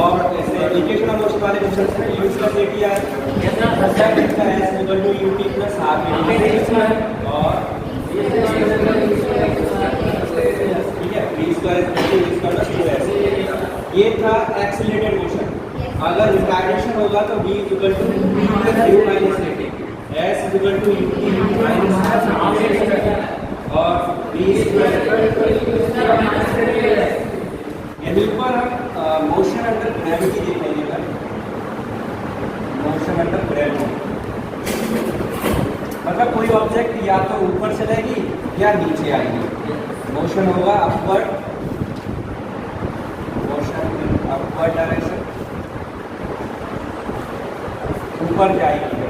और ऐसे equation of motion वाले क्वेश्चन में u प्लस ATR कितना है इसका s equal to ut plus half और ठीक है v स्क्वायर प्लस 2s ये था एक्सीलरेटेड मोशन। अगर रिटार्डेशन होगा तो v equal to u minus at s equal to ut minus और v स्क्वायर यदि ऊपर हम मोशन अंडर ग्रेविटी देखेंगे ना, मोशन अंडर ग्रेविटी मतलब कोई ऑब्जेक्ट या तो ऊपर चलेगी या नीचे आएगी। मोशन होगा अपवर्ड, मोशन अपवर्ड डायरेक्शन ऊपर जाएगी है।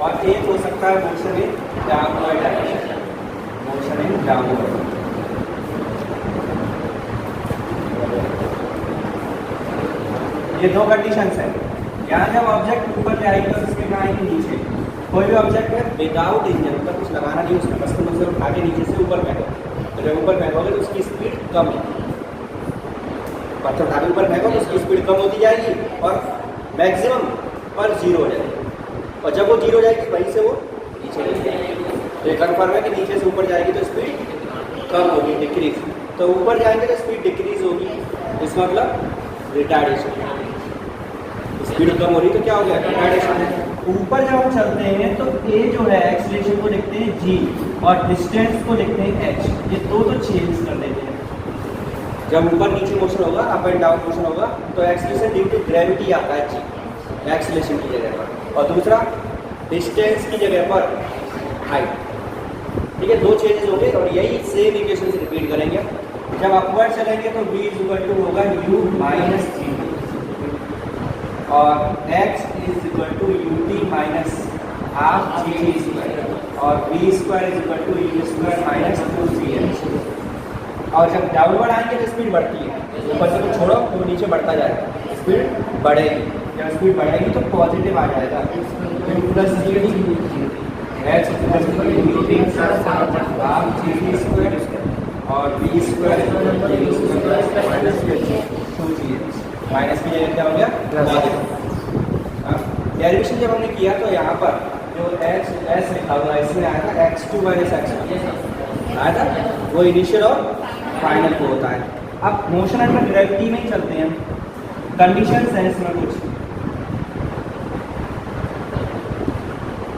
और एक हो सकता है motion in downward direction, motion in downward. ये दो कंडीशंस है। यहाँ जब ऑब्जेक्ट ऊपर जाएगी तो इसके कहाँ आएगी नीचे। कोई भी ऑब्जेक्ट है विदाउट इंजन मतलब कुछ लगाना नहीं उसमें, बस तुम उसे उठा के नीचे से ऊपर फेंको, तो जब ऊपर फेंकोगे तो उसकी स्पीड कम होगी। पत्थर उठा के ऊपर फेंको तो उसकी स्पीड कम होती जाएगी और मैक्सिमम पर जीरो हो जाएगी। और जब वो जीरो हो जाएगी वहीं से वो नीचे चली जाएगी। तो ये कन्फर्म है कि नीचे से ऊपर जाएगी तो स्पीड कम होगी, डिक्रीज। तो ऊपर जाएंगे तो स्पीड डिक्रीज होगी, इसका मतलब रिटार्डेशन। स्पीड कम हो रही तो क्या हो गया, रिटार्डेशन है। ऊपर जब हम चलते हैं तो a जो है एक्सीलरेशन को लिखते हैं g और डिस्टेंस को लिखते हैं h। ये दो तो चेंज कर देते हैं। जब ऊपर नीचे मोशन होगा, अप एंड डाउन मोशन होगा, तो एक्सीलरेशन ड्यू टू ग्रेविटी आता है g एक्सीलरेशन की जगह पर, और दूसरा डिस्टेंस की जगह पर हाइट। ठीक है, दो चेंजेस होंगे और यही सेम इक्वेशन से रिपीट करेंगे। जब अपवर्ड चलेंगे तो v इक्वल टू होगा u माइनस g और x is equal to ut minus half gt square और v square is equal to u square minus 2cm। और जब डाउनवर्ड आएंगे तो स्पीड बढ़ती है, ऊपर से तो छोड़ो तो नीचे बढ़ता जाएगा, स्पीड बढ़ेगी। जब स्पीड बढ़ेगी तो पॉजिटिव आ जाएगा, plus x is equal to ut half gt square और v square minus 2cm। Minus की जगह क्या हो गया, पॉजिटिव। डेरिवेशन जब हमने किया तो यहाँ पर जो एस लिखा हुआ है इसमें आया था x2 माइनस x1 आया था, वो इनिशियल और फाइनल को होता है। अब मोशन अंडर ग्रेविटी में ही चलते हैं। कंडीशंस हैं इसमें कुछ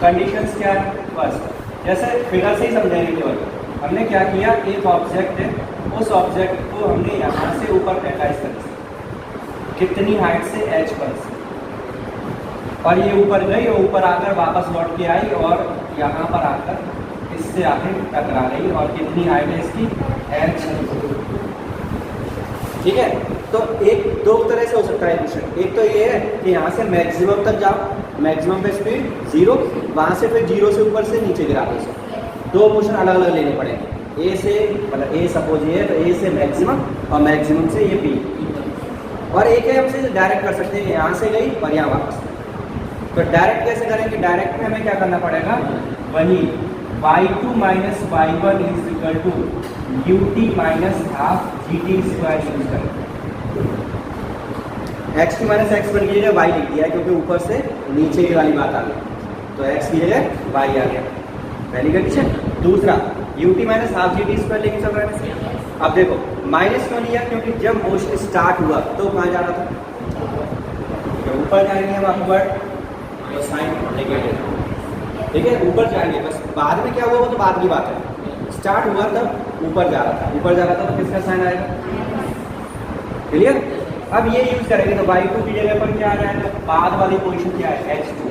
कंडीशंस क्या है। फर्स्ट जैसे फिगर से ही समझेंगे केवल, हमने क्या किया, एक ऑब्जेक्ट है, उस ऑब्जेक्ट को हमने यहाँ से ऊपर फेंका इस तरह से, कितनी हाइट से h पर से, और ये ऊपर गई और ऊपर आकर वापस लौट के आई और यहाँ पर आकर इससे आकर टकरा गई और कितनी हाइट है इसकी h। ठीक है, तो एक दो तरह से हो सकता है मोशन। एक तो ये है कि यहाँ से मैक्सिमम तक जाओ, मैक्सिमम पे स्पीड 0, वहाँ से फिर 0 से ऊपर से नीचे गिरा दो। दो मोशन अलग अलग लेने पड़ेंगे। ए से मतलब ए सपोज ये है तो ए से मैक्सिमम और मैक्सिमम से ये बी, और एक है हमसे डायरेक्ट कर सकते हैं, यहाँ से गई और यहाँ वापस। तो डायरेक्ट कैसे करेंगे, डायरेक्ट में हमें क्या करना पड़ेगा, वही y2 minus y1 is equal to ut minus half gt square use करेंगे। x2 माइनस x1 की जगह y लिख दिया है क्योंकि ऊपर से नीचे की वाली बात आ गई, तो x की जगह y आ गया, पहली कंडीशन। दूसरा ut minus half gt square लेके चल रहा है। अब देखो माइनस क्यों लिया, क्योंकि जब मोशन स्टार्ट हुआ तो कहाँ जा रहा था, तो ऊपर जाएंगे हम अपवर्ड, तो साइन नेगेटिव। ठीक है, ऊपर जाएंगे, बस बाद में क्या हुआ वो तो बाद की बात है। स्टार्ट हुआ तब ऊपर जा रहा था, ऊपर जा रहा था तो किसका साइन आएगा, क्लियर। अब ये यूज करेंगे तो y2 की जगह पर क्या आ जाएगा, बाद वाली पोजीशन क्या है h2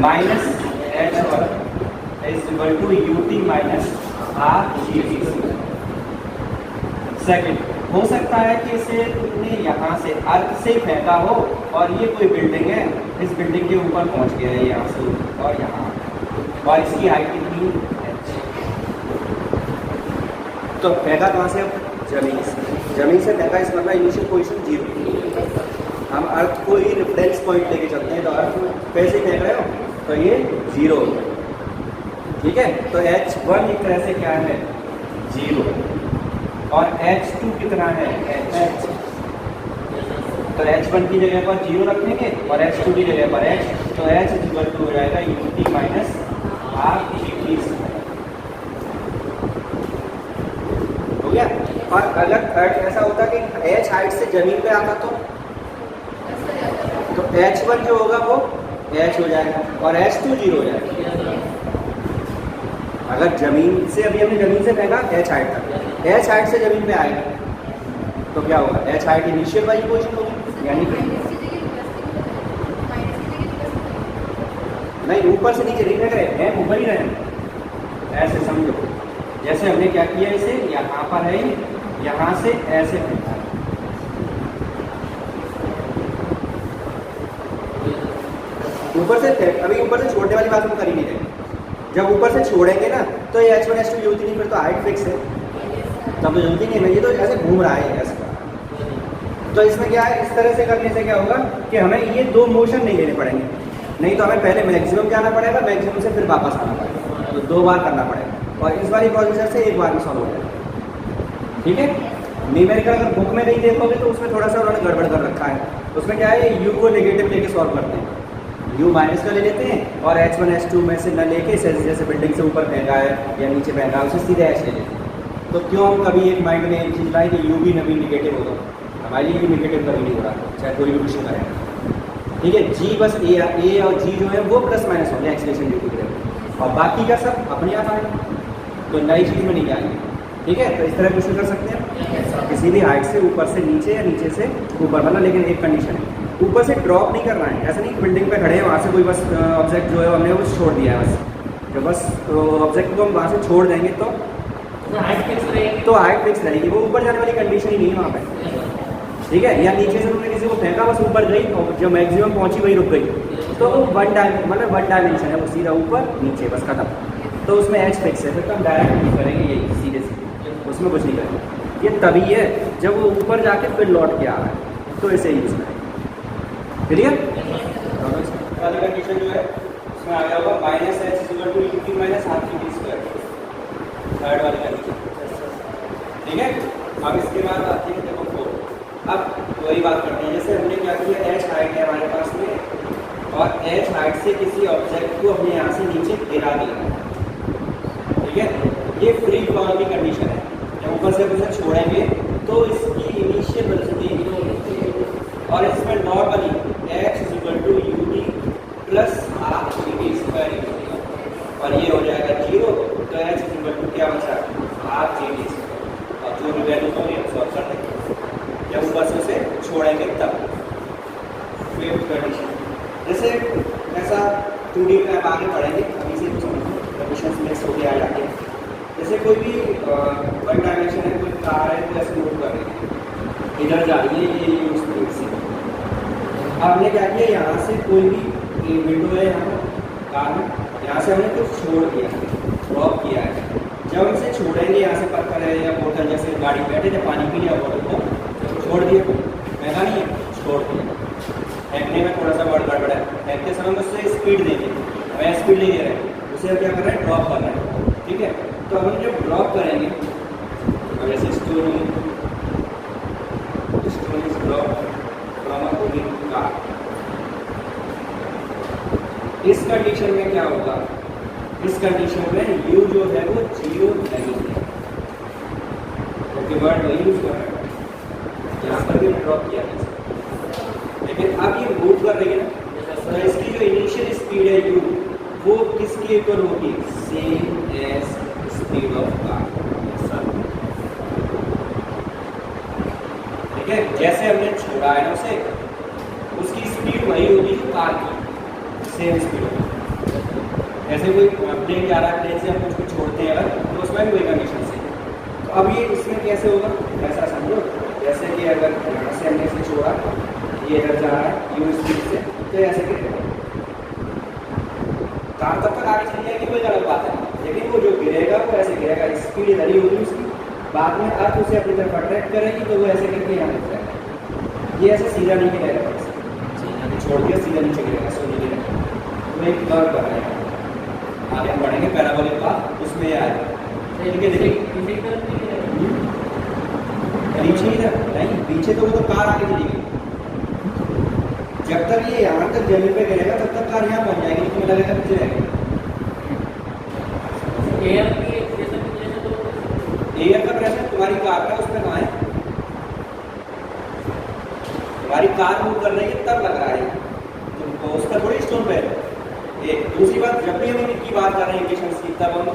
minus h1 is equal to ut minus half gt। Second, हो सकता है कि इसे तुमने यहाँ से अर्थ से फेंका हो और ये कोई बिल्डिंग है, इस बिल्डिंग के ऊपर पहुँच गया है यहाँ से और यहाँ, और इसकी हाइट कितनी h। तो फेंका कहाँ से, जमीन से, जमीन से फेंका, इस मतलब इनिशियल पोजीशन 0। हम अर्थ को ही रेफरेंस पॉइंट लेके चलते हैं, तो अर्थ कैसे फेंक रहे हो तो ये 0 होगा। ठीक है, तो h1 एक तरह से क्या है 0 और h2 कितना है h। तो H1 की जगह पर 0 रखेंगे और H2 की जगह पर H, तो H इक्वल टू हो जाएगा UT माइनस हाफ GT। हो गया। और अगर ऐसा होता कि H हाइट से जमीन पे आता तो H1 जो होगा वो H हो जाएगा और H2 0 हो जाएगा। अगर जमीन से, अभी हमने जमीन से फेंका H हाइट तक, H हाइट से जमीन पे आएगा तो क्या होगा, H हाइट इनिशियल वाली पोजीशन होगी, यानी कि नहीं ऊपर से नीचे नहीं रह रहे हैं, ऊपर ही रहे। ऐसे समझो, जैसे हमने क्या किया, इसे यहाँ पर है, यहाँ से ऐसे फेंका, ऊपर से अभी ऊपर से छोड़ने वाली बात हम कर ही नहीं रहे। जब ऊपर से छोड़ेंगे ना तो ये H1 H2 जरूरत नहीं, फिर तो हाइट फिक्स है, तब तो जरूरत नहीं है। ये तो ऐसे घूम रहा है ऐसे। तो इसमें क्या है, इस तरह से करने से क्या होगा कि हमें ये दो मोशन नहीं लेने पड़ेंगे, नहीं तो हमें पहले मैक्सिमम जाना पड़ेगा, मैक्सिमम से फिर वापस आना पड़ेगा, तो 2 बार करना पड़ेगा। और इस वाली प्रोसीजर से एक बार में सॉल्व हो जाएगा। ठीक है। न्यूमेरिकल अगर बुक में नहीं देखोगे तो उसमें थोड़ा सा उन्होंने गड़बड़ कर रखा है। उसमें क्या है, यू को नेगेटिव लेके सॉल्व करते हैं, यू माइनस का ले लेते हैं और H1 H2 में से न लेके जैसे बिल्डिंग से ऊपर फेंका है या नीचे फेंका है उसे सीधे H ले लेते हैं। तो क्यों हम कभी एक माइंड में एक चीज़ लाए कि यू भी नभी निगेटिव होगा, हमारे लिए भी निगेटिव कभी नहीं हो रहा, चाहे कोई भी क्वेश्चन करें। ठीक है। जी बस ए और जी जो है वो प्लस माइनस होंगे एक्सलेशन ड्यू टू, और बाकी का सब अपने आप आएंगे, तो नई चीज़ में नहीं आएंगे। ठीक है। तो इस तरह क्वेश्चन कर सकते हैं किसी भी हाइट से ऊपर से नीचे या नीचे से ऊपर, मतलब लेकिन एक कंडीशन है, ऊपर से ड्रॉप नहीं करना है। ऐसा नहीं कि बिल्डिंग पे खड़े हैं, वहाँ से कोई बस ऑब्जेक्ट जो है हमने वो छोड़ दिया है, बस जो बस ऑब्जेक्ट को हम वहाँ से छोड़ देंगे तो हाइट फिक्स रहेगी, वो ऊपर जाने वाली कंडीशन ही नहीं है वहाँ पे। ठीक है। या नीचे से तुमने किसी को फेंका, बस ऊपर गई और जो मैक्सिमम पहुँची वही रुक गई, तो वो वन डायमेंशन है, वो सीधा ऊपर नीचे बस खत्म। तो उसमें H फिक्स है, फिर तो हम डायरेक्ट नहीं करेंगे, यही सीधे उसमें कुछ नहीं करेंगे। ये तभी है जब वो ऊपर जाके फिर लौट के आ रहा है, तो ऐसे ही उसमें क्लियर। वाली कंडीशन जो है उसमें आ गया होगा minus H equal to UT minus half GT square, third वाली कंडीशन। ठीक है। अब इसके बाद आती है देखो 4। अब वही बात करते हैं, जैसे हमने क्या किया, H हाइट है हमारे पास में और H हाइट से किसी ऑब्जेक्ट को हमने यहाँ से नीचे गिरा दिया। ठीक है। ये फ्री फॉल की कंडीशन है, जब ऊपर से उसे छोड़ेंगे तो इसकी इनिशियल वेलोसिटी और इसमें normally H equal to UT plus half GT square और ये हो जाएगा 0, तो H इक्वल टू क्या बचा, हाफ GT स्क्वायर, और जो भी वैल्यू को हम सॉल्व कर देंगे जब ऊपर से उसे छोड़ेंगे तब। फिफ्थ कंडीशन, जैसे ऐसा 2D में आप आगे बढ़ेंगे, अभी से कंडीशन मिक्स होके आ जाते हैं। जैसे कोई भी वन डायमेंशन है, कोई कार है, तो ऐसे मूव कर रही है, इधर जा रही है ये स्पीड से। आपने क्या किया, यहाँ से कोई भी विंडो है यहाँ कार में, यहाँ से हमने कुछ छोड़ दिया, ड्रॉप किया है। जब हम इसे छोड़ेंगे, यहाँ से पत्थर है या बोतल, जैसे गाड़ी बैठे थे पानी पी लिया बोतल को छोड़ दिया, महंगा नहीं है, छोड़ दिया। फेंकने में थोड़ा सा वर्ड गड़बड़ है, फेंकते समय हम उससे स्पीड देंगे, हमें स्पीड नहीं दे रहे हैं, उसे क्या कर रहे हैं, ड्रॉप कर रहे हैं। ठीक है। तो हम जब ड्रॉप करेंगे, जैसे stone is drop from a moving car, इस कंडीशन में क्या होगा, इस कंडीशन में u जो है वो 0 नहीं है, क्योंकि वर्ड वही यूज कर रहे हैं, यहाँ पर भी ड्रॉप किया है, लेकिन अब ये मूव कर रही है ना, तो इसकी जो इनिशियल स्पीड है u वो किसके इक्वल होगी, same as speed of car. ठीक है। जैसे हमने छोड़ा है ना उसे, उसकी स्पीड वही होगी जो कार की, सेम स्पीड होगी। जैसे कोई प्लेन जा रहा है, प्लेन से हम कुछ छोड़ते हैं अगर, तो उसमें भी वही कंडीशन से। तो अब ये इसमें कैसे होगा, ऐसा समझो, जैसे कि अगर यहाँ से हमने इसे छोड़ा, ये इधर जा रहा है यू स्पीड से, तो ऐसे गिरेगा, कार तब तक आगे चली जाएगी, कोई गलत बात है, लेकिन वो जो गिरेगा वो ऐसे गिरेगा, स्पीड इधर ही होगी उसकी, बाद में अर्थ उसे अपनी तरफ अट्रैक्ट करेगी, तो वो ऐसे करके यहाँ गिर जाएगा। ये ऐसे सीधा नहीं गिरेगा, छोड़ दिया सीधा नीचे गिरेगा, सो नहीं गिरेगा, तो एक कर्व कर रहे हैं, आगे हम बढ़ेंगे पैराबोलिक का, उसमें आएगा। ठीक है। देखिए पीछे इधर नहीं, पीछे तो वो तो कार आगे चली गई, जब तक ये यहाँ तक जमीन पे गिरेगा तब तक कार यहाँ पहुँच जाएगी, तुम्हें लगेगा पीछे रहेगी। एयर का प्रेशर तुम्हारी कार का उस पर कहाँ है, तुम्हारी कार मूव कर रही है तब लग रहा है, तो उसका थोड़ी स्टोन पे है। एक दूसरी बात, जब भी हम इनकी बात कर रहे हैं इक्वेशंस की, तब हम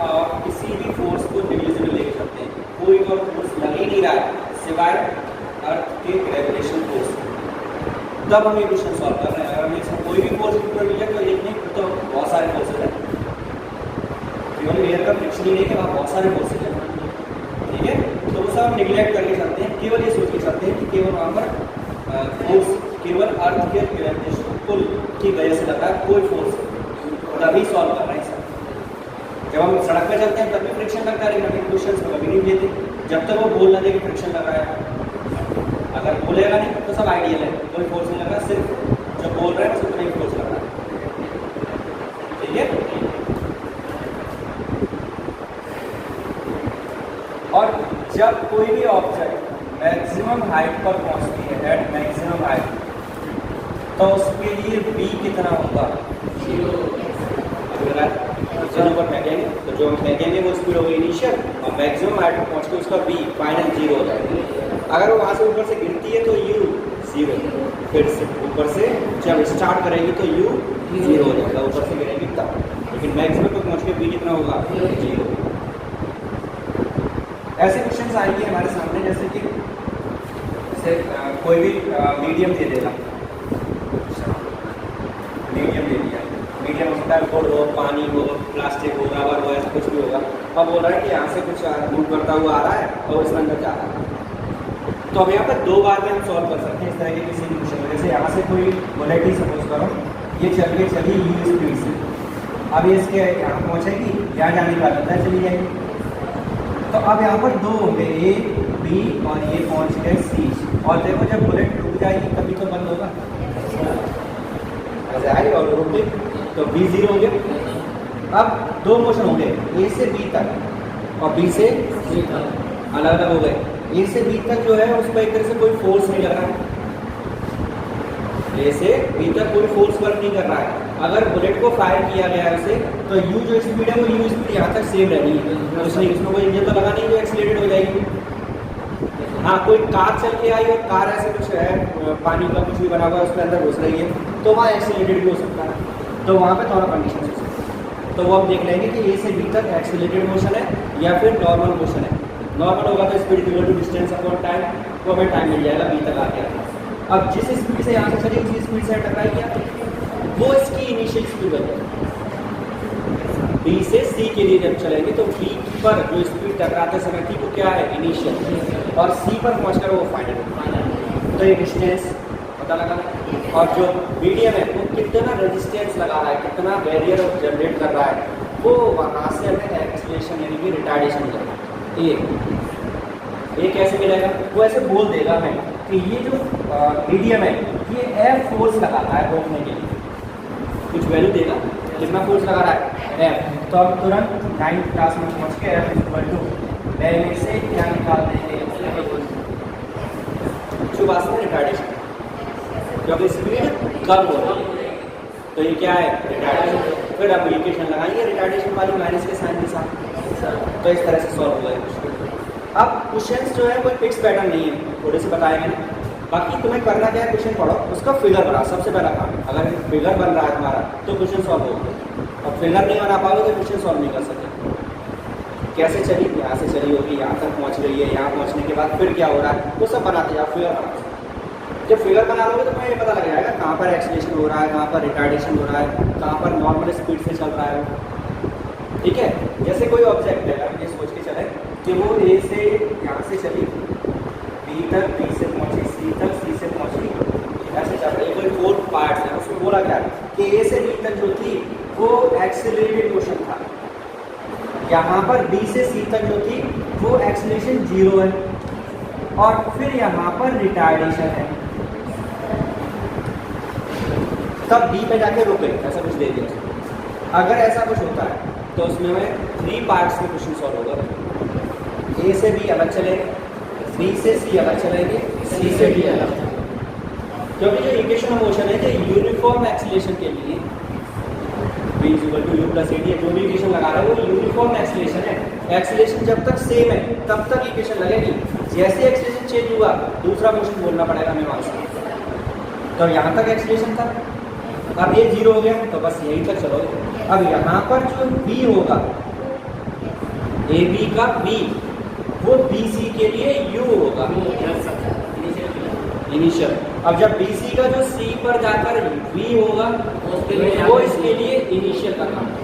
किसी भी फोर्स को नेग्लिजिबल लेके चलते हैं। कोई और फोर्स लग ही नहीं रहा है सिवाय अर्थ के ग्रेविटेशन फोर्स, तब हम इक्वेशन सॉल्व कर रहे हैं। अगर हमें कोई भी फोर्स ऊपर मिल जाए तो एक नहीं तो बहुत सारे फोर्सेज हैं, केवल एयर का फ्रिक्शन ही नहीं कि वहाँ बहुत सारे फोर्सेज हैं, ठीक है। तो वो सब हम निगलेक्ट करके चलते हैं, केवल ये सोच के चलते हैं कि केवल वहाँ पर फोर्स केवल अर्थ के ग्रेविटेशन पुल की वजह से लग रहा है, कोई फोर्स तभी सॉल्व कर रहे हैं सब। जब हम सड़क पे चलते हैं तब भी फ्रिक्शन लगता है, लेकिन हम क्वेश्चन को कभी नहीं लेते जब तक वो बोल ना दे कि फ्रिक्शन लग रहा है। अगर बोलेगा नहीं तो सब आइडियल है, कोई फोर्स नहीं लग रहा, सिर्फ जो बोल रहा है बस उतना ही फोर्स लग रहा है, ठीक है। और जब कोई भी ऑब्जेक्ट मैक्सिमम हाइट पर पहुंचती है, एट मैक्सिमम हाइट, तो उसके लिए बी कितना होगा, जीरो पर फेंकेंगे तो जो हम फेंकेंगे वो स्पीड होगी इनिशियल, और मैक्सिमम हाइट पर पहुंच के उसका बी फाइनल जीरो हो जाएगा। अगर वो वहाँ से ऊपर से गिरती है तो यू जीरो, फिर से ऊपर से जब स्टार्ट करेगी तो यू जीरो हो जाएगा, ऊपर से गिरेगी तब, लेकिन मैक्सिमम पर पहुँच के बी कितना होगा, जीरो। ऐसे क्वेश्चन आएंगे हमारे सामने, जैसे कि कोई भी मीडियम दे देगा, मीडियम दे दिया, मीडियम हो सकता है वुड हो, पानी हो, प्लास्टिक हो, रबर हो, ऐसा कुछ भी होगा। अब बोल रहा है कि यहाँ से कुछ मूव करता हुआ आ रहा है और इसमें अंदर जा रहा है, तो अब यहाँ पर दो बार में हम सॉल्व कर सकते हैं इस तरह के किसी भी क्वेश्चन में। जैसे यहाँ से कोई बुलेट ही सपोज करो, ये चल के चली यू स्पीड से, अब ये इसके यहाँ पहुँचेगी, यहाँ जाने का अंदर चली जाएगी, तो अब यहाँ पर दो होंगे, ए बी, और ये पहुँच गए सी। और देखो जब बुलेट रुक जाएगी तभी तो बंद होगा, ऐसे आई और रुक गई तो बी जीरो हो गया। अब दो मोशन होंगे, ए से बी तक और बी से सी तक, अलग अलग हो गए। ए से बी तक जो है उस पर एक तरह से कोई फोर्स नहीं लग रहा है, ए से बी तक कोई फोर्स वर्क नहीं कर रहा है। अगर बुलेट को फायर किया गया है उसे, तो यू जो स्पीड है वो यू स्पीड यहाँ तक सेम रहनी है, उसमें कोई इंजन तो लगा नहीं जो एक्सीलरेटेड हो जाएगी। हाँ, कोई कार चल के आई और कार ऐसे कुछ है, पानी का कुछ भी बना हुआ है उसके अंदर घुस रही है, तो वहाँ एक्सीलरेटेड भी हो सकता है, तो वहाँ पे दोनों कंडीशन हो सकती है। तो वो हम देख लेंगे कि ए से बी तक एक्सीलरेटेड मोशन है या फिर नॉर्मल मोशन है। नॉर्मल होगा तो speed equal to distance upon time, वो हमें टाइम मिल जाएगा बी तक आके। अब जिस स्पीड से यहाँ से चली उसी स्पीड से टकराई, वो इसकी इनिशियल स्पीड बन जाएगी। बी से सी के लिए जब चलेंगे तो बी पर जो स्पीड टकराते समय थी वो क्या है, इनिशियल, और सी पर पहुंचकर वो फाइनल। तो ये डिस्टेंस पता लगा, और जो मीडियम है वो कितना रेजिस्टेंस लगा रहा है, कितना बैरियर जनरेट कर रहा है, वो वहाँ से हमें एक्सीलरेशन यानी कि रिटार्डेशन हो जाएगा। ए कैसे मिलेगा, वो ऐसे बोल देगा हमें कि ये जो मीडियम है ये एफ फोर्स लगाता है रोकने के लिए, कुछ वैल्यू देगा कितना फोर्स लगा रहा है, एफ। तो हम तुरंत 9th क्लास में पहुँच के एफ इक्वल टू पहले से क्या निकाल देंगे, जो वास्तव में रिटार्डेशन, क्योंकि स्पीड कम हो रही है तो ये क्या है, रिटार्डेशन। फिर आप इक्वेशन लगाएंगे रिटार्डेशन वाली माइनस के साइन के साथ, तो इस तरह से सॉल्व हुआ है क्वेश्चन। अब क्वेश्चंस जो है कोई फिक्स पैटर्न नहीं है, थोड़े से बताए मैंने। बाकी तुम्हें करना क्या है, क्वेश्चन पढ़ो, उसका फिगर बना, सबसे पहला काम। अगर फिगर बन रहा है तुम्हारा तो क्वेश्चन सॉल्व होगा, और फिगर नहीं बना पाओगे तो क्वेश्चन सॉल्व नहीं कर सकते। कैसे चली, यहाँ से चली होगी, यहाँ तक पहुँच गई है, यहाँ पहुँचने के बाद फिर क्या हो रहा है, वो सब बनाते जाओ, फिगर बनाते। जब फिगर बना लोगे तो तुम्हें ये पता लग जाएगा कहाँ पर एक्सीलरेशन हो रहा है, कहाँ पर रिटार्डेशन हो रहा है, कहाँ पर नॉर्मल स्पीड से चल रहा है, ठीक है। जैसे कोई ऑब्जेक्ट है, हम ये सोच के चले कि वो ए से यहाँ से चली बी तक, बी से पहुँची सी तक, सी से पहुँची, ऐसे चल रही है। कोई 4 पार्ट्स हैं, उसमें बोला क्या कि ए से बी तक जो थी वो एक्सीलरेटेड मोशन था, यहाँ पर बी से सी तक जो थी वो एक्सीलरेशन 0 है, और फिर यहाँ पर रिटार्डेशन है, तब बी पे जाके रुके, ऐसा कुछ दे दिया। अगर ऐसा कुछ होता है तो उसमें हमें 3 पार्ट्स में क्वेश्चन सॉल्व होगा। ए से बी अलग चलेंगे, बी से सी अलग चलेंगे, सी से डी अलग, क्योंकि जो इक्वेशन ऑफ मोशन है जो यूनिफॉर्म एक्सीलरेशन के लिए v = u + ad जो भी इक्वेशन लगा रहे हैं वो यूनिफॉर्म एक्सीलरेशन है। एक्सीलरेशन जब तक सेम है तब तक इक्वेशन लगेगी, जैसे एक्सीलरेशन चेंज हुआ दूसरा मोशन बोलना पड़ेगा हमें वहाँ से। तो यहाँ तक एक्सीलरेशन था, अब ये 0 हो गया तो बस यहीं तक चलोगे। अब यहाँ पर जो v होगा AB का v वो BC के लिए u होगा इनिशियल। अब जब BC का जो C पर जाकर v होगा वो इसके लिए इनिशियल का काम है।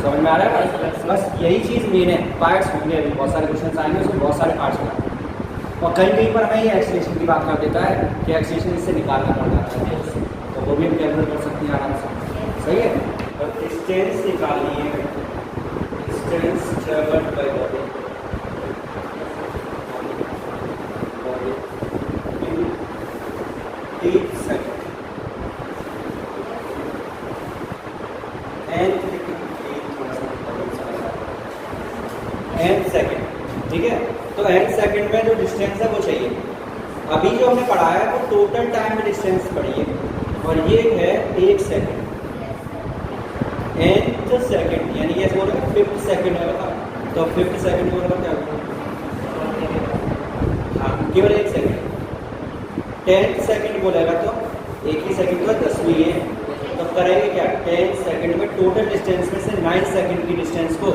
समझ में आ रहा है? बस यही चीज़ मेन है। पार्ट्स होंगे अभी बहुत सारे क्वेश्चन आएंगे, उसमें बहुत सारे पार्ट्स होंगे और कहीं कहीं पर हमें ये एक्सीलरेशन की बात कर देता है कि एक्सीलरेशन इससे निकालना पड़ जाता है, तो वो भी हम कैलकुलेट कर सकते हैं आराम से। सही है? और डिस्टेंस निकालनी है, distance travelled by body in 8 second n second, ठीक है? तो n सेकंड में जो डिस्टेंस है वो चाहिए। अभी जो हमने पढ़ा है वो टोटल टाइम में डिस्टेंस पढ़ी है और ये है 1 सेकंड। nth सेकंड यानी ये बोलेगा 5th सेकंड होगा, तो 5th सेकंड में क्या होगा? हाँ, केवल 1 सेकंड। 10th सेकंड बोलेगा तो एक ही सेकंड का 10वीं है, तो करेंगे क्या? 10 सेकंड में टोटल डिस्टेंस में से 9 सेकंड की डिस्टेंस को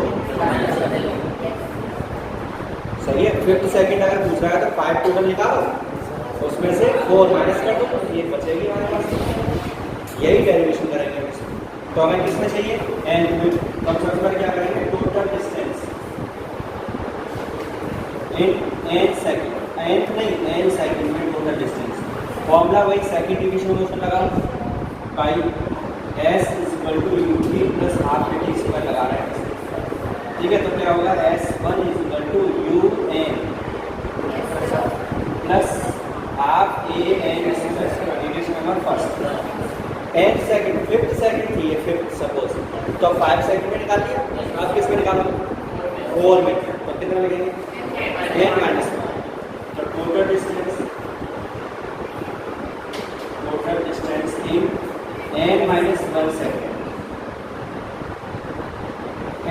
सही है। 5th सेकंड अगर पूछ रहा है तो 5 टोटल निकालो, उसमें से 4 माइनस कर दो, ये बचेगी हमारे पास। यही डेरिवेशन करेंगे हम इसमें। तो हमें किसमें चाहिए? एन में। तो हम सबसे पहले क्या करेंगे? Total distance in n second, n नहीं एन सेकंड में टोटल डिस्टेंस। फॉर्मूला वही सेकंड डिवीजन मोशन लगा पाई s = ut + half at square लगा रहे हैं, ठीक है? तो क्या होगा? s1 = un plus half an square, division number first. n second, 5th second थी ये, 5th सपोज, तो 5 सेकंड में निकाल लिया। आप किस में निकालोगे? 4 में। तो कितना लगेंगे? n - 1। तो total distance in n - 1 second.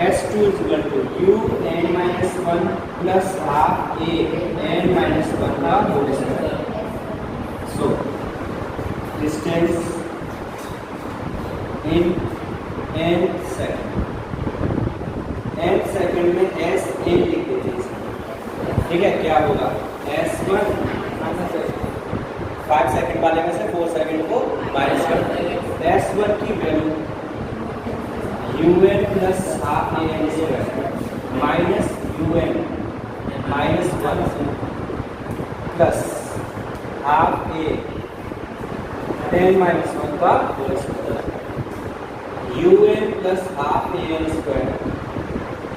s2 = un - 1 plus half an - 1 का whole square. So distance in n second, n second में s n लिख देते हैं, ठीक है? क्या होगा? s1 5 सेकंड वाले में से 4 सेकंड को माइनस कर देंगे। s1 की value un plus half an square minus un minus 1 plus half a 10 - 1 का whole square. un plus half an square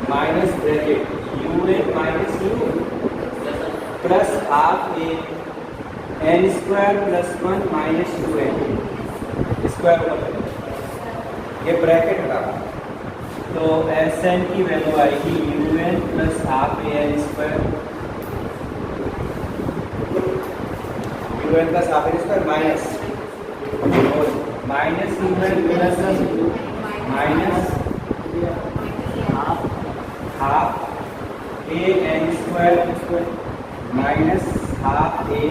minus bracket un minus u plus half a n square plus 1 minus un square होगा, ये bracket हटा। तो Sn की value आएगी un plus half an square, un plus half an square minus minus un plus minus half an square minus half a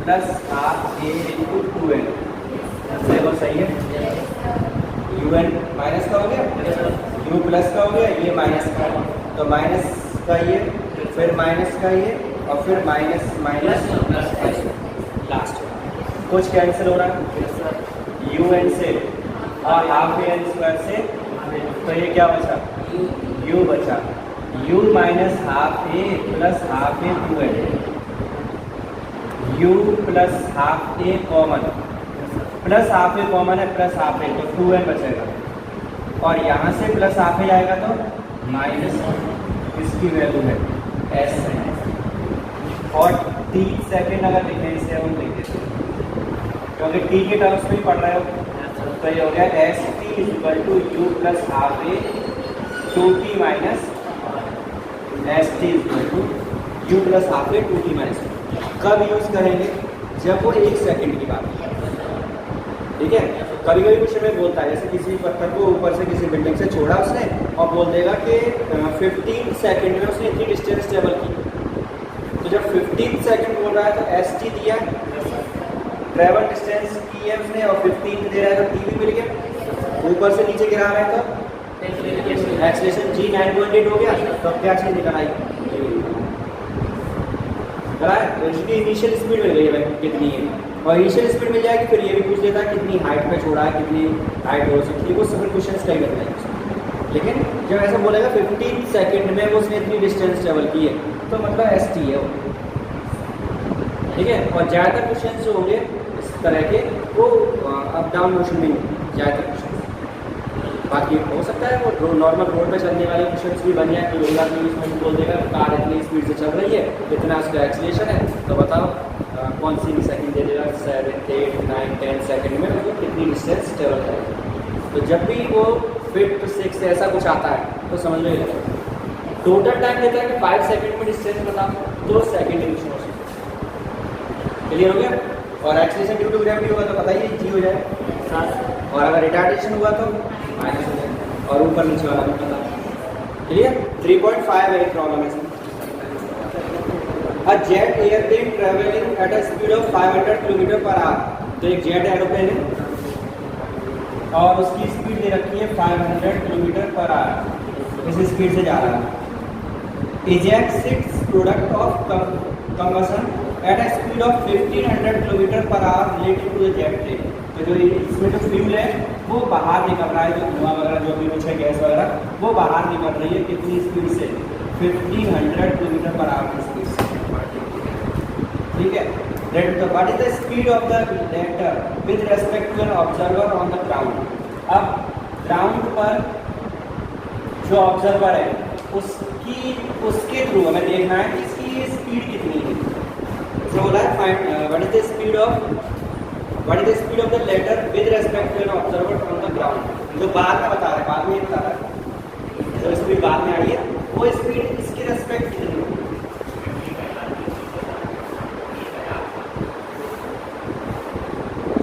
plus half a into 2n। देखो सही है? un minus का हो गया, u प्लस का हो गया, ये माइनस का, तो माइनस का ये, फिर माइनस का ये, और फिर माइनस माइनस प्लस लास्ट। कुछ कैंसिल हो रहा है un से और हाफ an स्क्वायर से, तो ये क्या बचा? u बचा। u minus half a plus half a 2n, u plus half a common, plus half a common है, प्लस हाफ a, तो 2n बचेगा। और यहाँ से प्लस हाफ a जाएगा तो माइनस, इसकी वैल्यू है s। और t सेकेंड अगर लिखें इसे हम लिख देते हैं, क्योंकि t के टर्म्स में ही पढ़ रहे हो, तो ये हो गया st = u plus half a 2t minus st = u plus half a 2t minus. कब यूज़ करेंगे? जब वो 1 सेकंड की बात है, ठीक है। कभी कभी क्वेश्चन में बोलता है, जैसे किसी पत्थर को ऊपर से किसी बिल्डिंग से छोड़ा उसने और बोल देगा कि 15 सेकंड में उसने इतनी डिस्टेंस ट्रेवल की। तो जब 15 सेकंड बोल रहा है तो एस टी दिया, ट्रेवल डिस्टेंस की है उसने, और 15 दे रहा है तो टी भी मिल गया। ऊपर से नीचे गिरा रहा है तो एक्सेलरेशन जी 9.8 हो गया। तो क्या चीज़ निकल आई, तो इसकी इनिशियल स्पीड मिल गई है भाई कितनी है, और इनिशियल स्पीड मिल जाएगी। फिर ये भी पूछ लेता है कितनी हाइट पे छोड़ा है, कितनी हाइट हो सकती है, वो सब क्वेश्चन कई करना है। लेकिन जब ऐसा बोलेगा 15 सेकंड में वो उसने इतनी डिस्टेंस ट्रेवल की है, तो मतलब एस टी है वो, ठीक है। और ज़्यादातर क्वेश्चन जो होंगे इस तरह के वो अप डाउन मोशन में होंगे ज़्यादातर क्वेश्चन। बाकी हो सकता है वो नॉर्मल रोड पे चलने वाले क्वेश्चन भी बन जाए, कोई होगा कि उसमें बोल देगा कार इतनी स्पीड से चल रही है, इतना उसका एक्सीलरेशन है, तो बताओ कौन सी भी सेकंड दे देगा, 7, 8, 9, 10 सेकंड में मतलब कितनी डिस्टेंस ट्रेवल करेगा। तो जब भी वो 5 to 6 ऐसा कुछ आता है तो समझ लो टोटल टाइम देता है कि 5 सेकंड में डिस्टेंस बताओ, तो सेकंड डिविजन हो सकता। क्लियर हो गया। और एक्सीलरेशन ड्यू टू ग्रेविटी होगा तो बताइए जी हो जाए, और अगर रिटार्डेशन हुआ तो माइनस हो जाए, और ऊपर नीचे वाला भी पता। क्लियर। 3.5 है प्रॉब्लम है। A jet airplane traveling at a speed of 500 km per hour। तो एक जेट एरोप्लेन है और उसकी स्पीड दे रखी है 500 km पर आवर, इस स्पीड से जा रहा है। Ejects its product of combustion at a speed of 1500 km per hour relative to the jet plane। तो जो इसमें जो फ्यूल है वो बाहर निकल रहा है, जो धुआं वगैरह जो भी कुछ है गैस वगैरह वो बाहर निकल रही है कितनी स्पीड से, 1500 km पर आवर की स्पीड से, ठीक है। What is the speed of the latter with respect to an observer on the ground. अब ग्राउंड पर जो ऑब्जर्वर है उसके थ्रू हमें देखना है कि इसकी स्पीड कितनी है। जो बोला है find what is the speed of the latter with respect to an observer on the ground. जो बाद में बता रहा है, बाद में ये बता रहा है, जो स्पीड बाद में आई है वो स्पीड इसके रेस्पेक्ट कितनी है।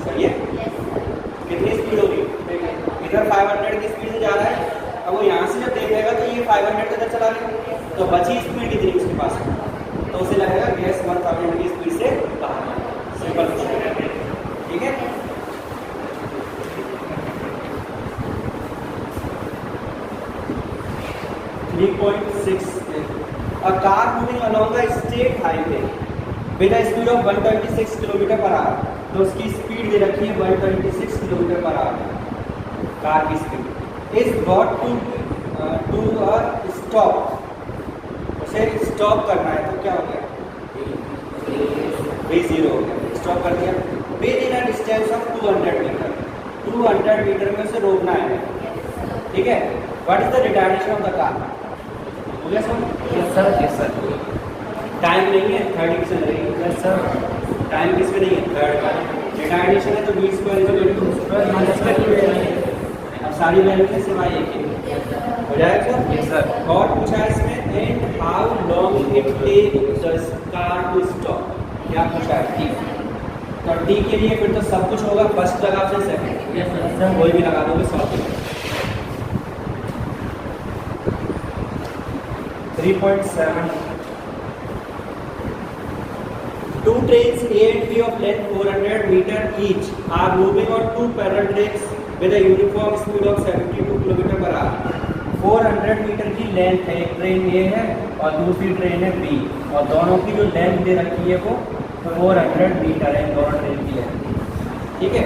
सही है। कितनी स्पीड होगी, इधर 500 की स्पीड से जा रहा है, अब वो यहाँ से जब देखेगा तो ये 500 तक चला गया, तो बची स्पीड कितनी उसके पास, तो उसे लगेगा गैस 1000 की स्पीड से बाहर। सिंपल, ठीक है। A car moving along a state highway with a speed of 126 km per hour। तो उसकी स्पीड दे रखी है 126 km पर आवर, कार की speed is brought to a stop. उसे स्टॉप करना है तो क्या हो गया, V0 हो गया, स्टॉप कर दिया। Within a distance of 200 metre, 200 metre में उसे रोकना है, ठीक है। What is the retardation of the car, हो गया sir? Yes sir, yes sir. Time नहीं है, 30 चल रही है। Yes sir. टाइम किस पे नहीं है, थर्ड का। रिटार्डेशन है तो 20 अब सारी वैल्यू है सिवाय एक हो जाएगा सर। Yes sir. और पूछा है इसमें and how long it take the car to stop, क्या पूछा है, टी। तो टी के लिए फिर तो सब कुछ होगा, फर्स्ट लगा फिर सेकंड, यस सर, कोई भी लगा दोगे 100। 3.7 Two trains A and B of length 400 meter each are moving on two parallel tracks with a uniform speed of 72 km per hour। 400 metre की लेंथ है, एक ट्रेन A है और दूसरी ट्रेन है B, और दोनों की जो लेंथ दे रखी है वो 400 मीटर है, दोनों ट्रेन की लेंथ, ठीक है।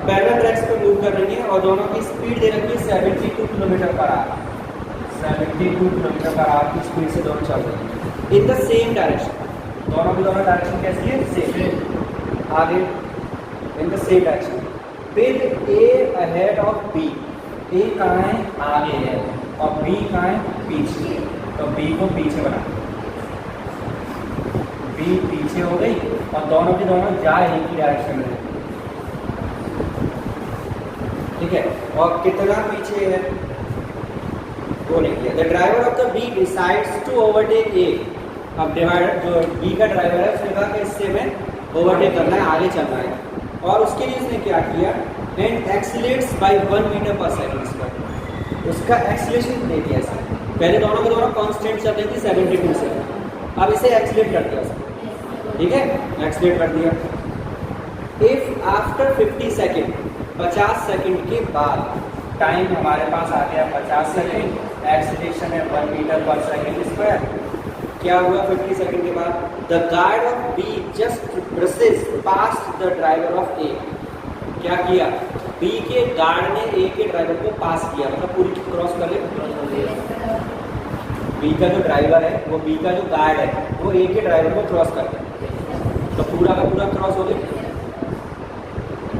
पैरेलल ट्रैक्स पे मूव कर रही है और दोनों की स्पीड दे रखी है 72 km पर आवर। 72 km पर आवर की स्पीड से दोनों चल रही है इन द सेम डायरेक्शन। दोनों की दोनों डायरेक्शन कैसी है, सेम, आगे in the same direction with A ahead of B। A कहाँ है, आगे है, और B कहाँ है, पीछे। तो B को पीछे बना, B पीछे हो गई और दोनों की दोनों जा एक ही डायरेक्शन में, ठीक है। और कितना पीछे है वो नहीं किया। The driver of the B decides to overtake A अब डिवाइडर जो बी का ड्राइवर है उसने कहा कि इससे हमें ओवरटेक करना है, आगे चलना है, और उसके लिए उसने क्या किया, एंड एक्सीलेट्स बाय 1 मीटर पर सेकंड स्क्वायर, उसका एक्सीलेशन दे दिया इसे। पहले दोनों के दोनों कांस्टेंट चल रही थी 72 से, अब इसे एक्सीलेट कर दिया उसने, ठीक है, एक्सीलेट कर दिया। इफ आफ्टर 50 सेकेंड, 50 सेकेंड के बाद, टाइम हमारे पास आ गया 50 सेकेंड, एक्सीलेशन है 1 मीटर पर सेकंड स्क्वायर, क्या हुआ 50 सेकंड के बाद, the guard of B just brushes past the driver of A, क्या किया, बी के गार्ड ने ए के ड्राइवर को पास किया, मतलब पूरी क्रॉस कर ले, बी का जो ड्राइवर है वो बी का जो गार्ड है वो ए के ड्राइवर को क्रॉस कर दे, तो पूरा का पूरा क्रॉस हो गया।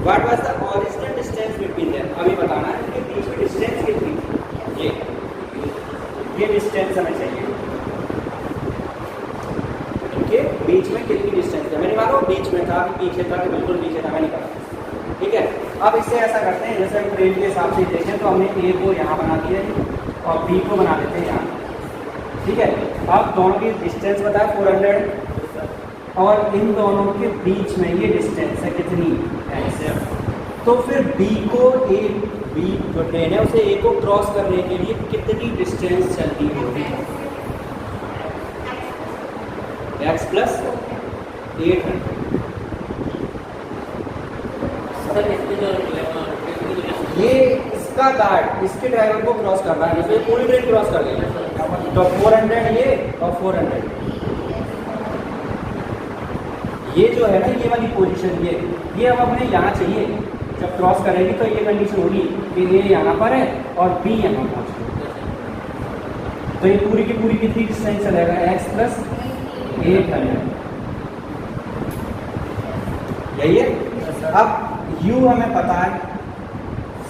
What was the original distance between them, अभी बताना है कि बीच में डिस्टेंस कितनी थी, ये डिस्टेंस हमें चाहिए, इनके बीच में कितनी डिस्टेंस है, मैंने मानो बीच में था कि पीछे था कि बिल्कुल पीछे था, मैं नहीं पता, ठीक है। अब इससे ऐसा करते हैं, जैसे हम ट्रेन के हिसाब से देखें तो हमने ए को यहाँ बना दिया और बी को बना देते हैं यहाँ, ठीक है। अब दोनों की डिस्टेंस बताया 400, और इन दोनों के बीच में ये डिस्टेंस है कितनी, तो फिर बी को ए, बी जो ट्रेन है उसे ए को क्रॉस करने के लिए कितनी डिस्टेंस चलनी होगी, x प्लस 800। ये इसका गार्ड इसके ड्राइवर को क्रॉस करना है, जैसे पूरी ट्रेन क्रॉस कर देगी, तो 400 ये और 400 ये जो है ना, ये वाली पोजीशन, ये अब अपने यहाँ चाहिए, जब क्रॉस करेगी तो ये कंडीशन होगी कि ये यहाँ पर है और बी यहाँ पहुँच गई, तो ये पूरी की पूरी कितनी डिस्टेंस चलेगा, x प्लस 800, यही है। अब u हमें पता है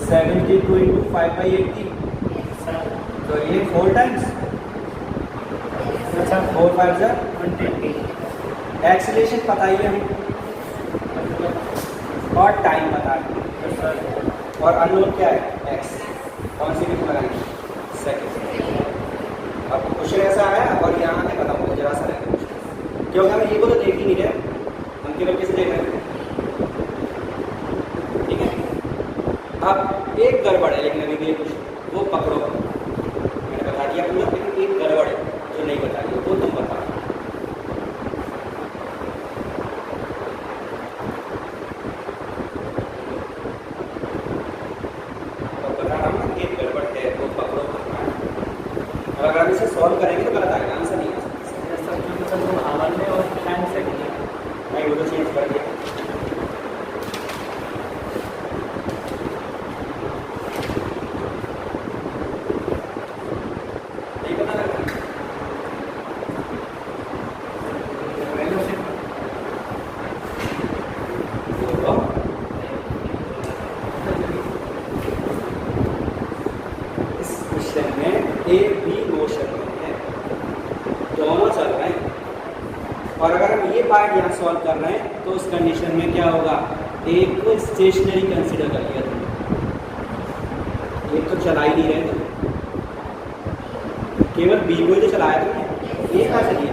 72 × 5/80, तो ये 4 टाइम्स, अच्छा 4 5 120, एक्सीलरेशन पता ही है हमें, और टाइम पता है, और अननोन क्या है x, कौन सी भी लगाएंगे, सेकंड। अब क्वेश्चन ऐसा आया और यहाँ से खत्म हो जरा सा रहेगा, क्योंकि हमें ये को तो देख ही नहीं रहे, हम केवल किसे देख रहे हैं, ठीक है। अब एक गड़बड़ है, लेकिन अभी भी कुछ वो पकड़ो, मैंने बता दिया पूरा, लेकिन एक गड़बड़ है जो नहीं बता दिया, वो तुम बता, अगर हम इसे सॉल्व करेंगे तो गलत आएगा, आंसर नहीं आ सकता, आवर में और टाइम से नहीं, वो तो चेंज कर दिया, नहीं पता लगता, इस क्वेश्चन में ए बी मोशन में है, दोनों चल रहे हैं, और अगर हम ये पार्ट यहाँ सॉल्व कर रहे हैं तो उस कंडीशन में क्या होगा, एक को स्टेशनरी कंसीडर कर लिया तुमने, एक तो चला ही नहीं रहे थे, केवल बी को ही तो चलाया तुमने, ए कहाँ चलिए,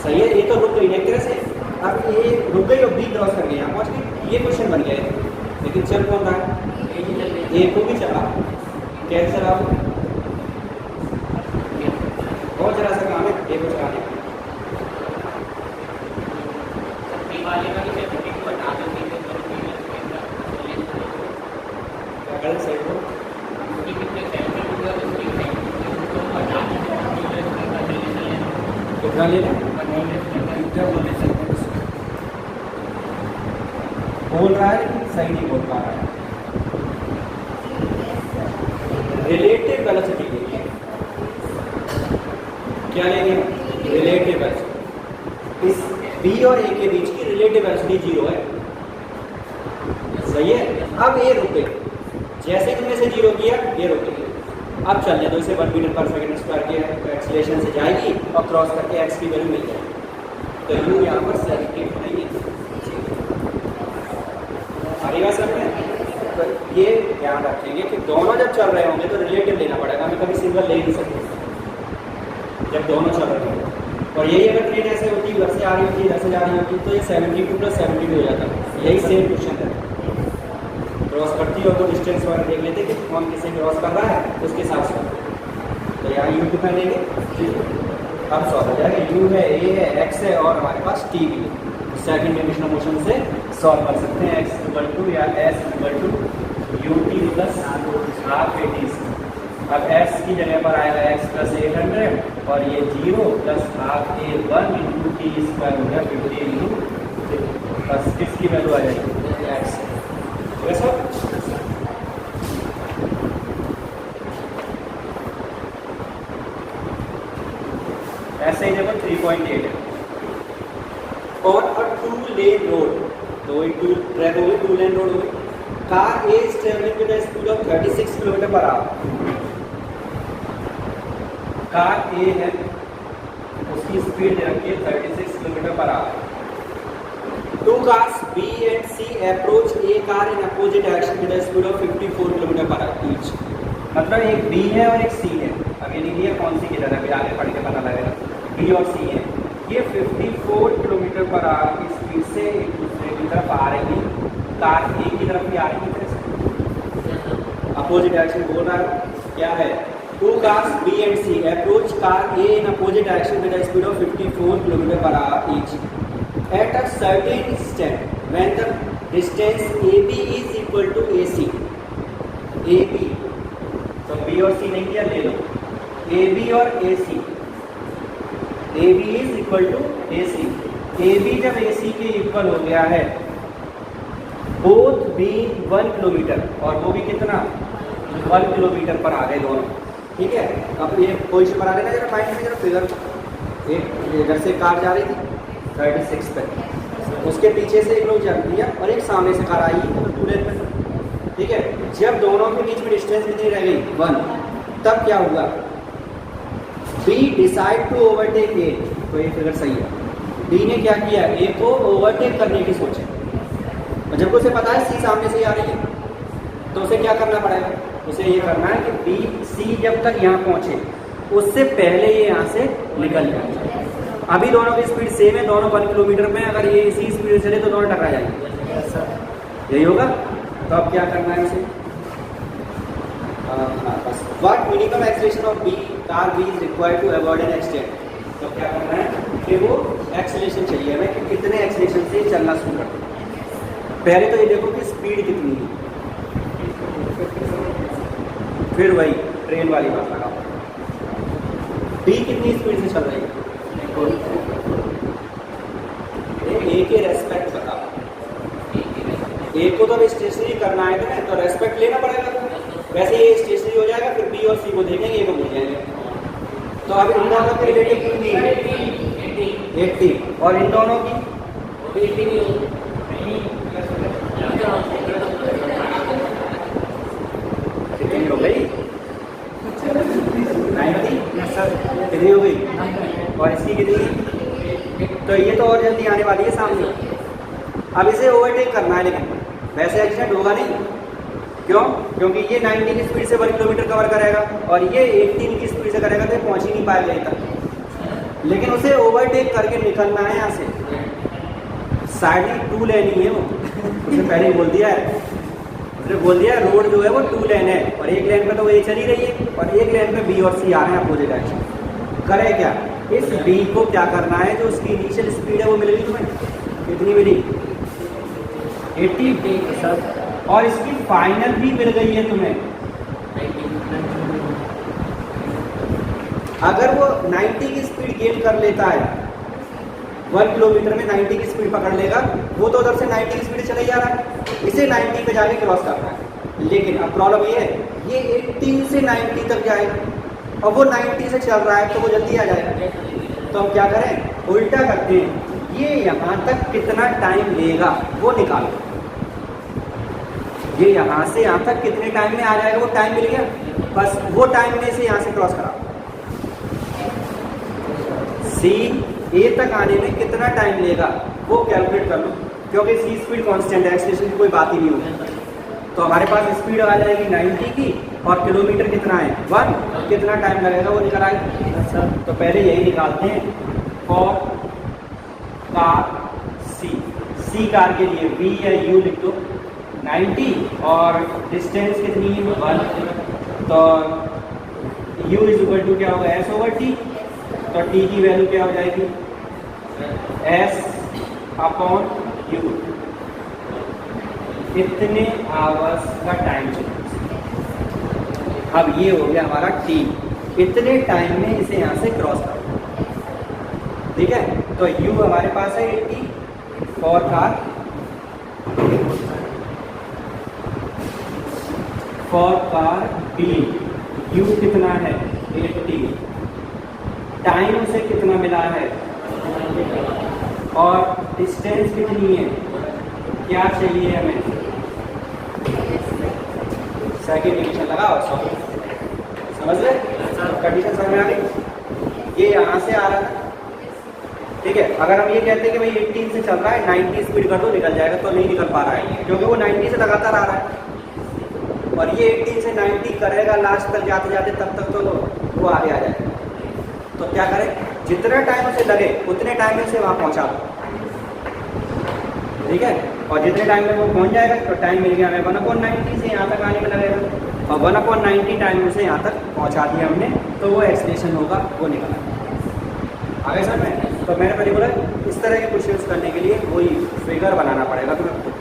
सही है, ए तो रुक गई एक तरह से, अब ए रुक गई और बी क्रॉस कर गई, यहाँ पहुँच गई, ये क्वेश्चन बन गया है, लेकिन चल कौन रहा है, ए को भी चला, कैसे चला, बहुत जरा सा काम है ए को चलाने का, सही हो कितना ले बोल रहा है लेकिन सही नहीं बोल पा रहा है, रिलेटिव वेलोसिटी के लिए क्या लेंगे, रिलेटिव वेलोसिटी, इस बी और ए के बीच की रिलेटिव वेलोसिटी 0 है, सही है। अब ये रुक गई, जैसे तुमने इसे 0 किया ये रुक गई, अब चलने दो इसे 1 मीटर पर सेकंड स्क्वायर के एक्सीलरेशन से जाएगी और क्रॉस करके x की वैल्यू मिल जाएगी, तो u यहाँ पर सेलेक्टेड नहीं है, सारी बात समझ में। तो ये ध्यान रखेंगे कि दोनों जब चल रहे होंगे तो रिलेटिव लेना पड़ेगा, हमें कभी सिंगल ले नहीं सकते, जब दोनों चल रहे हैं। और यही अगर ट्रेन ऐसे होती है, इधर से आ रही होती है, इधर से जा रही होती, तो ये 72 + 72 हो जाता। यही सेम क्वेश्चन है। क्रॉस करती हो तो डिस्टेंस वगैरह देख लेते कि कौन किसे क्रॉस कर रहा है, उसके हिसाब से। तो यहाँ यू कितना लेंगे, अब सॉल्व हो जाएगा। यू है, ए है, एक्स है और हमारे पास टी भी है। सेकंड डायमेंशनल मोशन से सॉल्व कर सकते हैं। एक्स इक्वल टू या s equal to u t plus half a t. अब x की जगह पर आएगा x + 800 और ये 0 + हाफ a 1 × t² हो गया 50 × बस किसकी वैल्यू आ जाएगी, x। ठीक है सर। ऐसे ही देखो 3.8 है। और टू लेन रोड, तो वही टू ट्रैक हो गई, टू लेन रोड हो गई। Car A is travelling with the speed of 36 km/h। Car A है, उसकी स्पीड दे रखी है 36 km/h। Two cars B and C approach a car in opposite direction with the speed of 54 km/h each. मतलब एक B है और एक सी है। अब ये लिखिए कौन सी किधर है, अभी आगे पढ़ के पता लगेगा। बी और सी है, ये 54 km/h की स्पीड से एक दूसरे की तरफ आ रही है। कार ए की तरफ भी आ रही है, अपोजिट डायरेक्शन बोल रहा है। क्या है, two cars B and C approach car A in opposite direction with a speed of 54 km/h each. At a certain instant, when the distance AB is equal to AC, AB, तो B और C नहीं किया, ले लो AB और AC, AB is equal to AC, AB जब AC के equal हो गया है, both being 1 किलोमीटर, और वो भी कितना 1 किलोमीटर पर आ गए दोनों। ठीक है, अब ये पोजीशन बना लेना जरा माइंड में, जरा फिगर। एक इधर से कार जा रही थी 36 पे, उसके पीछे से एक लोग चल दिया और एक सामने से कार आई तो टू लेन पे। ठीक है, जब दोनों के बीच में डिस्टेंस कितनी रह गई 1, तब क्या हुआ, बी डिसाइड टू ओवरटेक ए। तो ये फिगर सही है। बी ने क्या किया, ए को ओवरटेक करने की सोची, और जब उसे पता है सी सामने से आ रही है, तो उसे क्या करना पड़ेगा, उसे ये करना है कि बी सी जब तक यहाँ पहुँचे उससे पहले ये यहाँ से निकल जाए। अभी दोनों की स्पीड सेम है, दोनों 1 किलोमीटर में, अगर ये इसी स्पीड से चले तो दोनों टकरा जाएंगे। यही होगा। तो अब क्या करना है इसे, बस what minimum acceleration of B car B is required to avoid an accident. तो क्या करना है कि वो एक्सेलरेशन चाहिए हमें कि कितने एक्सेलरेशन से चलना शुरू करते हैं। पहले तो ये देखो कि स्पीड कितनी है, फिर वही ट्रेन वाली बात लगा, बी कितनी स्पीड से चल रही है, ए के रेस्पेक्ट बताओ। ए को तो अब स्टेशनरी करना है ना, तो रेस्पेक्ट लेना पड़ेगा। वैसे ये स्टेशनरी हो जाएगा, फिर बी और सी को देखेंगे, ए को भूल जाएंगे। तो अब इन दोनों के रिलेटिव कितनी है 80, और इन दोनों की कितनी हो गई 90 कितनी हो गई, और इसकी कितनी, तो ये तो और जल्दी आने वाली है सामने। अब इसे ओवरटेक करना है, लेकिन वैसे एक्सीडेंट होगा नहीं। क्यों, क्योंकि ये 90 की स्पीड से 1 किलोमीटर कवर करेगा और ये 18 की स्पीड से करेगा, तो पहुंच ही नहीं पाएगा यहाँ तक। लेकिन उसे ओवरटेक करके निकलना है यहाँ से। साइड में 2 लेनी है, वो उसने पहले ही बोल दिया है, उसने बोल दिया रोड जो है वो 2 लेन है, और एक लेन पे तो वो ये चली रही है, और एक लेन पे बी और सी आ रहे हैं अपोजिट डायरेक्शन। करे क्या, इस बी को क्या करना है, जो उसकी इनिशियल स्पीड है वो मिल गई तुम्हें, कितनी मिली 80, और इसकी फाइनल भी मिल गई है तुम्हें। अगर वो 90 की स्पीड गेन कर लेता है, 1 किलोमीटर में 90 की स्पीड पकड़ लेगा, वो तो उधर से 90 की स्पीड चला ही जा रहा है, इसे 90 पे जाके क्रॉस करना है। लेकिन अब प्रॉब्लम ये है, ये 18 से 90 तक जाएगा, और वो 90 से चल रहा है, तो वो जल्दी आ जाएगा। तो हम क्या करें, उल्टा करते हैं, ये यहाँ तक कितना टाइम लेगा वो निकालो। ये यहाँ से यहाँ तक कितने टाइम में आ जाएगा, वो टाइम मिल गया, बस वो टाइम में से यहाँ से क्रॉस करा। सी ए तक आने में कितना टाइम लेगा वो कैलकुलेट कर लो, क्योंकि सी स्पीड कांस्टेंट है, एक्सेलरेशन की कोई बात ही नहीं होगी। तो हमारे पास स्पीड आ जाएगी 90 की और किलोमीटर कितना है 1, कितना टाइम लगेगा वो निकल आएगा सर। तो पहले यही निकालते हैं फॉर कार सी कार के लिए V या U लिख दो 90 और डिस्टेंस कितनी है 1, तो U इज इक्वल टू क्या होगा S/T, तो T की वैल्यू क्या हो जाएगी S/U, इतने आवर्स का टाइम चाहिए। अब ये हो गया हमारा T, इतने टाइम में इसे यहाँ से क्रॉस करो, ठीक है। तो U हमारे पास है 80 फॉर कार B, U कितना है 80, टाइम उसे कितना मिला है और डिस्टेंस कितनी है, क्या चाहिए हमें, सेकंड इक्वेशन लगाओ, समझ रहे कंडीशन समझ में आ गई। ये यहाँ से आ रहा था, ठीक है। अगर हम ये कहते हैं कि भाई 18 से चल रहा है 90 स्पीड कर दो निकल जाएगा, तो नहीं निकल पा रहा है क्योंकि वो 90 से लगातार आ रहा है और ये 18 से 90 करेगा लास्ट तक जाते जाते, तब तक तो वो आगे आ जाएगा। तो क्या करें, जितना टाइम उसे लगे उतने टाइम में उसे वहाँ पहुँचा दो, ठीक है। और जितने टाइम में वो पहुँच जाएगा तो टाइम मिल गया हमें 1/90 से यहाँ तक आने में लगेगा और 1/90 टाइम में उसे यहाँ तक पहुँचा दिया हमने, तो वो एक्सलेशन होगा वो निकला आगे सर में। तो मैंने पहले बोला इस तरह के क्वेश्चंस करने के लिए वही फिगर बनाना पड़ेगा तुम्हें खुद।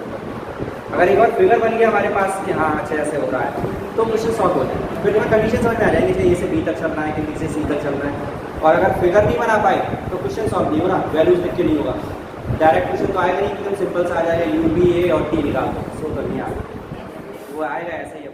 अगर एक बार फिगर बन गया हमारे पास कि हाँ अच्छा ऐसे हो रहा है तो क्वेश्चन सॉल्व हो जाए, फिर तुम्हें कंडीशन समझ में आ जाएगी कि ए से बी तक चल रहा है कि बी से सी तक चल रहा है। और अगर फिगर नहीं बना पाए तो क्वेश्चन सॉल्व नहीं होगा, वैल्यूज लिख के नहीं होगा, डायरेक्ट क्वेश्चन तो आएगा नहीं, एकदम सिंपल सा आ जाएगा U B A और T निकाल दो, सो तो नहीं आएगा, वो आएगा ऐसे ही।